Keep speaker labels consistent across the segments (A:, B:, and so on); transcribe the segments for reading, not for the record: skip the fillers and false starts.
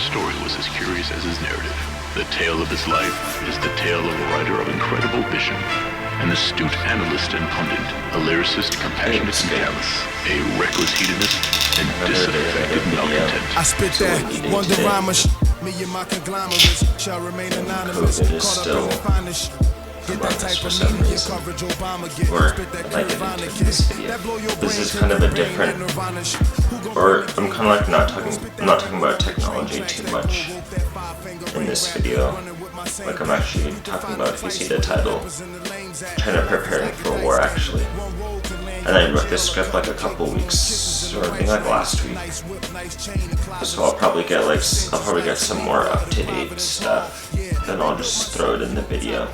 A: story was as curious as his narrative. The tale of his life is the tale of a writer of incredible vision, an astute analyst and pundit, a lyricist compassionate and callous, a reckless hedonist and disaffected malcontent.
B: I spit that Wonderama, me and my conglomerates shall remain anonymous, caught up in the finest. Get that type of media coverage Obama get. Spit that Nirvana kiss. That blow your brain.
C: This is kind of a different, or I'm kind of like not talking about technology too much in this video. Like I'm actually talking about, if you see the title, kind of preparing for war actually. And I wrote this script like a couple weeks, or I think like last week. So I'll probably get some more up-to-date stuff, then I'll just throw it in the video.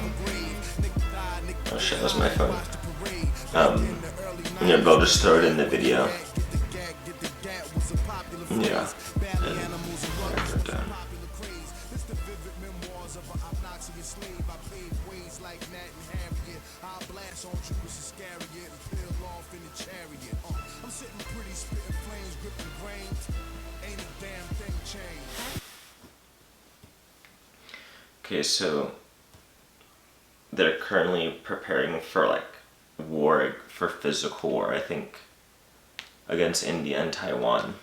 C: Oh shit, that was my phone. Yeah, but I'll just throw it in the video. Yeah. And write it down. Okay, so they're currently preparing for like war, for physical war, I think, against India and Taiwan.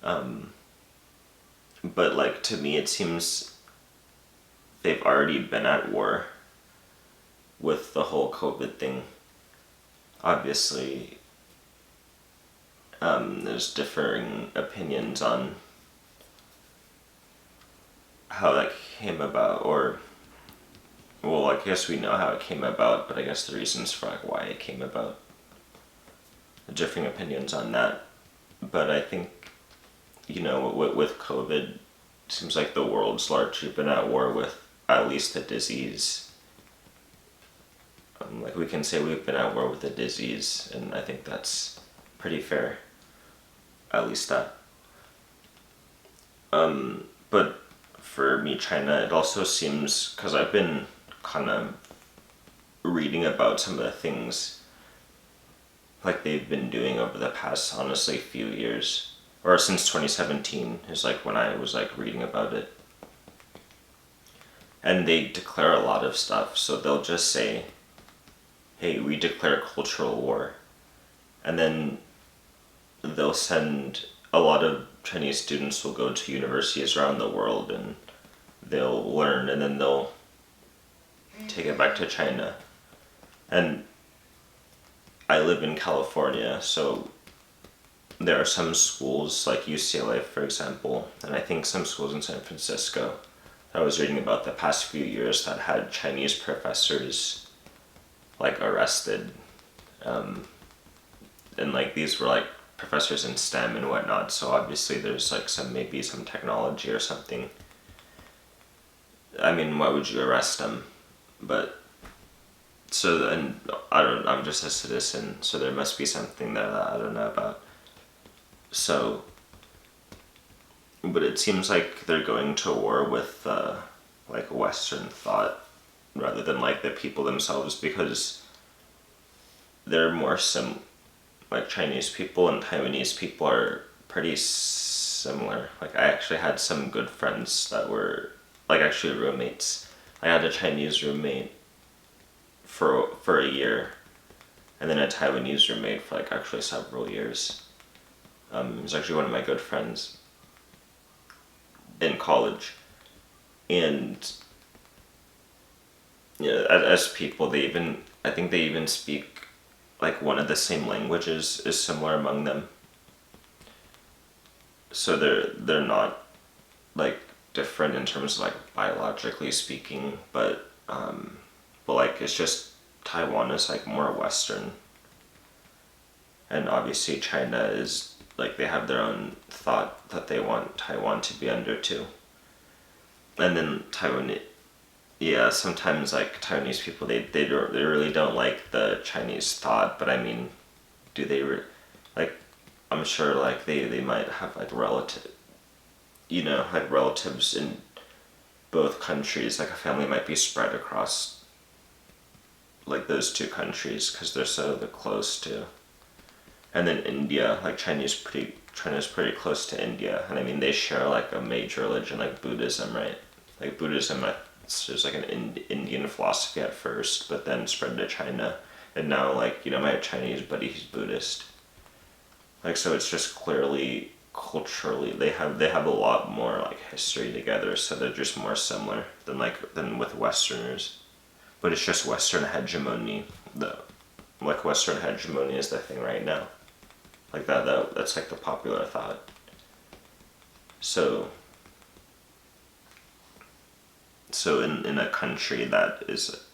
C: But like to me it seems they've already been at war with the whole COVID thing. Obviously, there's differing opinions on how that came about, or well, I guess we know how it came about, but I guess the reasons for like why it came about, differing opinions on that. But I think, you know, with COVID, it seems like the world's largely been at war with at least the disease. Like we can say we've been at war with the disease, and I think that's pretty fair. At least that. But for me, China, it also seems, because I've been kind of reading about some of the things like they've been doing over the past, honestly, few years, or since 2017 is like when I was like reading about it. And they declare a lot of stuff, so they'll just say, hey, we declare cultural war, and then they'll send a lot of Chinese students will go to universities around the world and they'll learn, and then they'll take it back to China. And I live in California, so there are some schools like UCLA, for example, and I think some schools in San Francisco that I was reading about the past few years that had Chinese professors like arrested, and like these were like professors in STEM and whatnot, so obviously there's like maybe some technology or something. I mean, why would you arrest them? But so, and I'm just a citizen, so there must be something there that I don't know about. So, but it seems like they're going to war with like Western thought rather than like the people themselves, because they're more like Chinese people and Taiwanese people are pretty similar. Like I actually had some good friends that were like actually roommates. I had a Chinese roommate for a year, and then a Taiwanese roommate for like actually several years. He was actually one of my good friends in college, and you know, as people, I think they even speak like one of the same languages is similar among them. So they're not like different in terms of like biologically speaking, but like it's just Taiwan is like more Western, and obviously China is like they have their own thought that they want Taiwan to be under too. And then Taiwan, yeah, sometimes like Taiwanese people they really don't like the Chinese thought, but I mean, do they like? I'm sure like they might have like like relatives in both countries. Like a family might be spread across like those two countries because they're so close to. And then India, like Chinese China's pretty close to India, and I mean they share like a major religion like Buddhism, right? Like Buddhism, there's like an Indian philosophy at first, but then spread to China, and now like my Chinese buddy, he's Buddhist. Like so, it's just clearly culturally they have a lot more like history together, so they're just more similar than with Westerners. But it's just Western hegemony. Western hegemony is the thing right now. Like that's like the popular thought. So in a country that is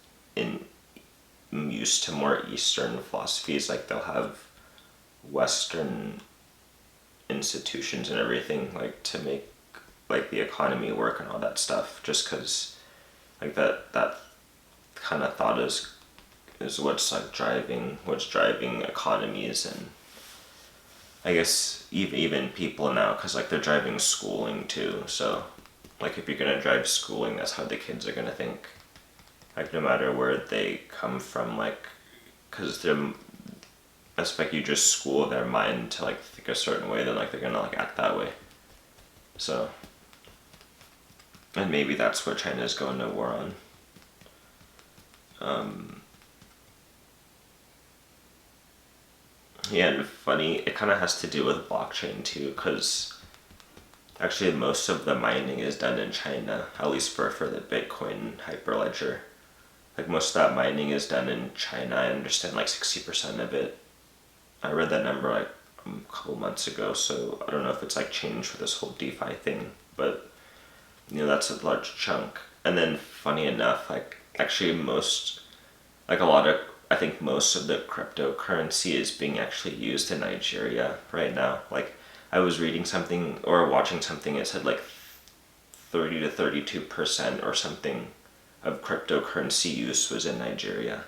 C: used to more Eastern philosophies, like they'll have Western institutions and everything like to make like the economy work and all that stuff, just because like that kind of thought is what's driving economies, and I guess even people now, because like they're driving schooling too. So like if you're gonna drive schooling, that's how the kids are gonna think, like no matter where they come from, like because it's like you just school their mind to like think a certain way, then like they're gonna like act that way. So, and maybe that's what China's going to war on. Yeah, and funny, it kind of has to do with blockchain too, because actually most of the mining is done in China, at least for the Bitcoin hyperledger. Like most of that mining is done in China. I understand like 60% of it. I read that number like a couple months ago, so I don't know if it's like changed for this whole DeFi thing, but that's a large chunk. And then funny enough, like actually I think most of the cryptocurrency is being actually used in Nigeria right now. Like I was reading something or watching something, it said like 30 to 32% or something of cryptocurrency use was in Nigeria,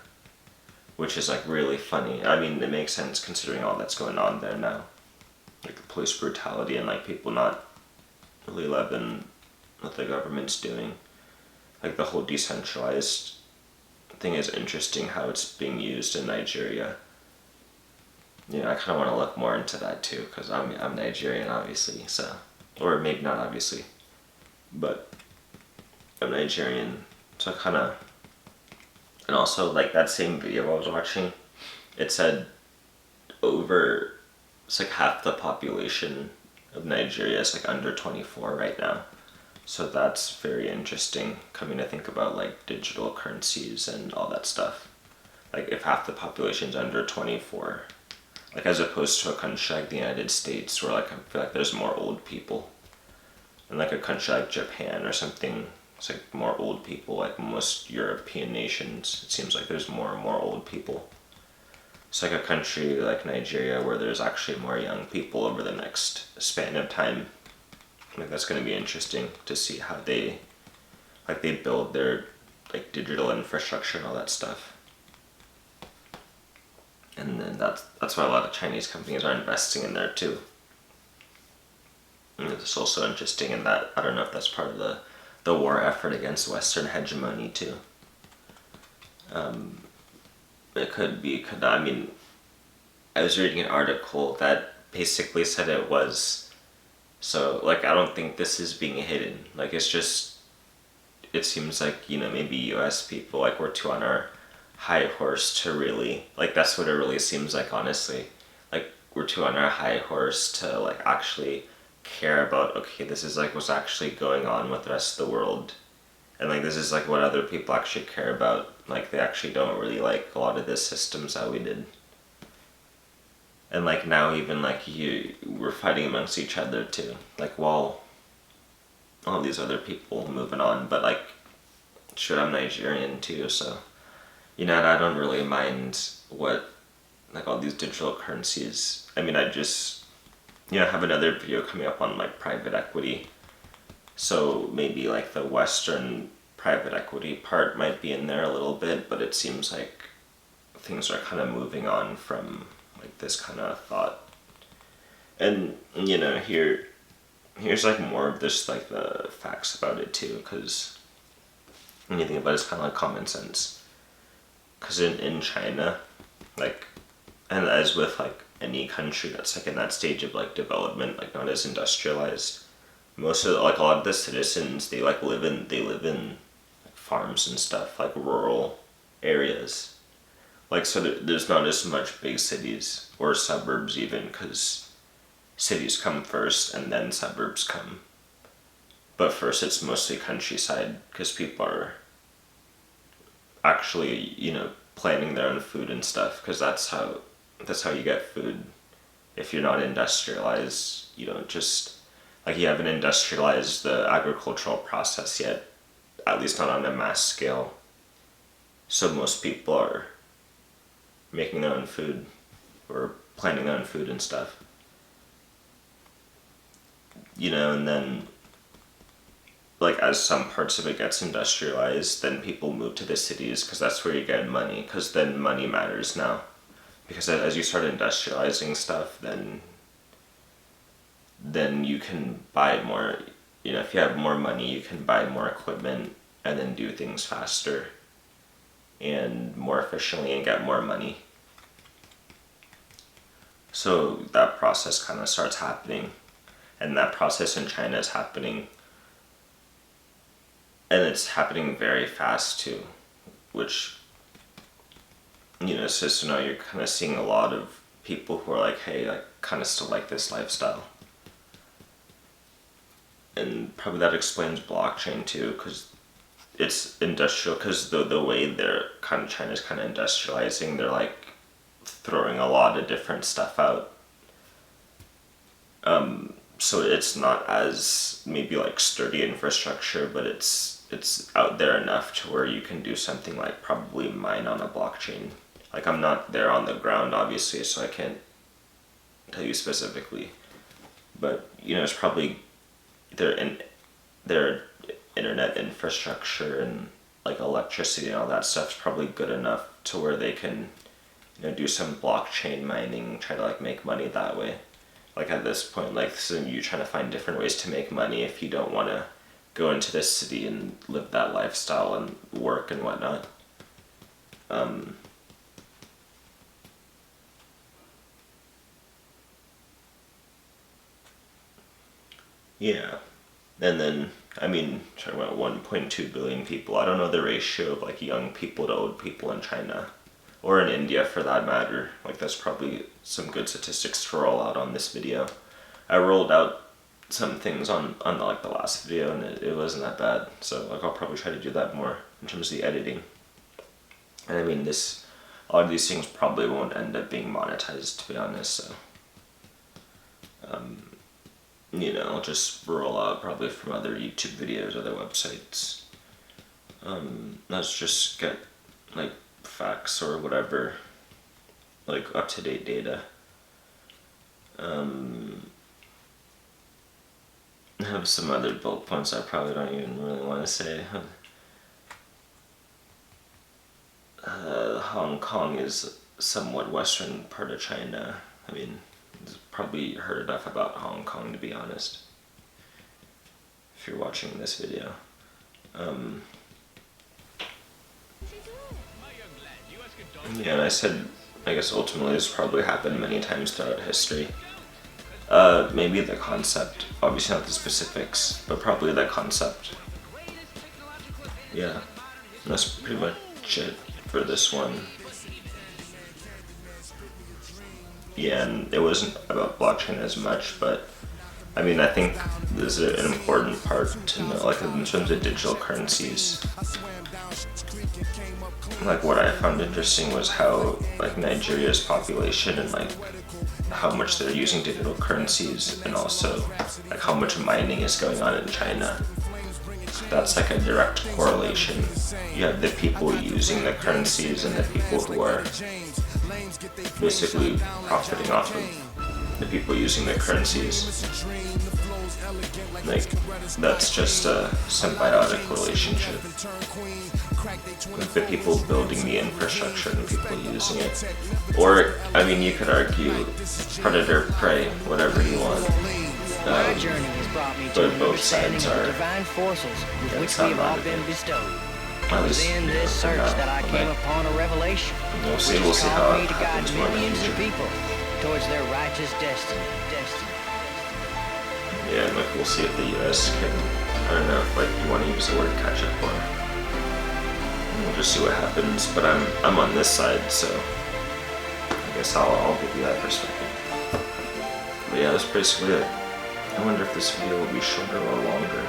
C: which is like really funny. I mean, it makes sense considering all that's going on there now, like the police brutality and like people not really loving what the government's doing. Like the whole decentralized thing is interesting how it's being used in Nigeria. I kind of want to look more into that too, because I'm Nigerian, obviously, so, or maybe not obviously, but I'm Nigerian, so I kind of. And also, like, that same video I was watching, it said it's like half the population of Nigeria is like under 24 right now. So that's very interesting, coming to think about like digital currencies and all that stuff. Like if half the population's under 24, like as opposed to a country like the United States where like I feel like there's more old people. And like a country like Japan or something, it's like more old people. Like most European nations, it seems like there's more and more old people. It's like a country like Nigeria where there's actually more young people over the next span of time. Like that's going to be interesting to see how they build their like digital infrastructure and all that stuff. And then that's why a lot of Chinese companies are investing in there too. And it's also interesting in that I don't know if that's part of the war effort against Western hegemony too. It could be, I mean, I was reading an article that basically said it was. So, like, I don't think this is being hidden. Like, it's just, it seems like, maybe US people, like, we're too on our high horse to really, like, that's what it really seems like, honestly. Like, we're too on our high horse to, like, actually care about, okay, this is, like, what's actually going on with the rest of the world. And, like, this is, like, what other people actually care about. Like, they actually don't really like a lot of the systems that we did. And, like, now even, like, we're fighting amongst each other, too. Like, while all these other people moving on. But, like, shoot, I'm Nigerian, too, so, and I don't really mind what, like, all these digital currencies. I mean, I just, have another video coming up on, like, private equity. So maybe, like, the Western private equity part might be in there a little bit, but it seems like things are kind of moving on from, like, this kind of thought. And, here's, like, more of this, like, the facts about it, too, because when you think about it, it's kind of like common sense. Because in China, like, and as with, like, any country that's like in that stage of like development, like not as industrialized, most of like a lot of the citizens, they live in like, farms and stuff, like rural areas. Like, so there's not as much big cities or suburbs even, because cities come first and then suburbs come. But first it's mostly countryside, because people are actually, planting their own food and stuff, because that's how you get food. If you're not industrialized, you don't just, like, you haven't industrialized the agricultural process yet, at least not on a mass scale. So most people are making their own food or planting their own food and stuff. And then, like, as some parts of it gets industrialized, then people move to the cities, because that's where you get money, because then money matters now. Because as you start industrializing stuff, then you can buy more, if you have more money, you can buy more equipment and then do things faster and more efficiently and get more money. So that process kind of starts happening, and that process in China is happening, and it's happening very fast too, which, so now you're kind of seeing a lot of people who are like, hey, I kind of still like this lifestyle. And probably that explains blockchain too, because it's industrial, because the way China's kind of industrializing, they're like throwing a lot of different stuff out. So it's not as maybe like sturdy infrastructure, but it's out there enough to where you can do something like probably mine on a blockchain. Like, I'm not there on the ground, obviously, so I can't tell you specifically. But, it's probably their internet infrastructure and like electricity and all that stuff's probably good enough to where they can, do some blockchain mining, try to like make money that way. Like, at this point, like, so you trying to find different ways to make money if you don't want to go into this city and live that lifestyle and work and whatnot. Yeah. And then, talking about 1.2 billion people, I don't know the ratio of like young people to old people in China, or in India for that matter. Like, that's probably some good statistics to roll out on this video. I rolled out some things on like the last video, and it wasn't that bad, so like I'll probably try to do that more in terms of the editing. And a lot of these things probably won't end up being monetized, to be honest, so I'll just roll out probably from other YouTube videos, other websites. Let's just get like facts or whatever, like up-to-date data. I have some other bullet points I probably don't even really want to say. Hong Kong is somewhat western part of China. Probably heard enough about Hong Kong, to be honest, if you're watching this video. Yeah, and I said, I guess ultimately this probably happened many times throughout history. Maybe the concept, obviously not the specifics, but probably the concept. Yeah, that's pretty much it for this one. Yeah, and it wasn't about blockchain as much, but I think this is an important part to know, like in terms of digital currencies. Like, what I found interesting was how like Nigeria's population and like how much they're using digital currencies, and also like how much mining is going on in China. That's like a direct correlation. You have the people using the currencies and the people who are basically profiting off of the people using the currencies. Like, that's just a symbiotic relationship. Like the people building the infrastructure and the people using it. Or, you could argue predator, prey, whatever you want. But both sides are against that narrative.
D: Within this search that I came upon a revelation.
C: We'll see how it happens more in the future.
D: towards their righteous destiny.
C: Yeah, and like we'll see if the U.S. can, I don't know if like you want to use the word catch up or we'll just see what happens. But I'm on this side, so I guess I'll give you that perspective. But yeah, that's basically it. I wonder if this video will be shorter or longer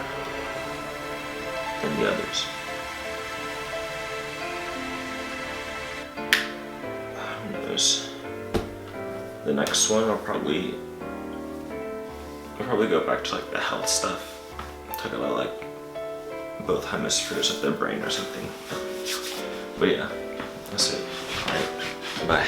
C: than the others. Who knows? The next one I'll probably go back to like the health stuff. Talk about like both hemispheres of their brain or something. But yeah, that's it. Alright, bye.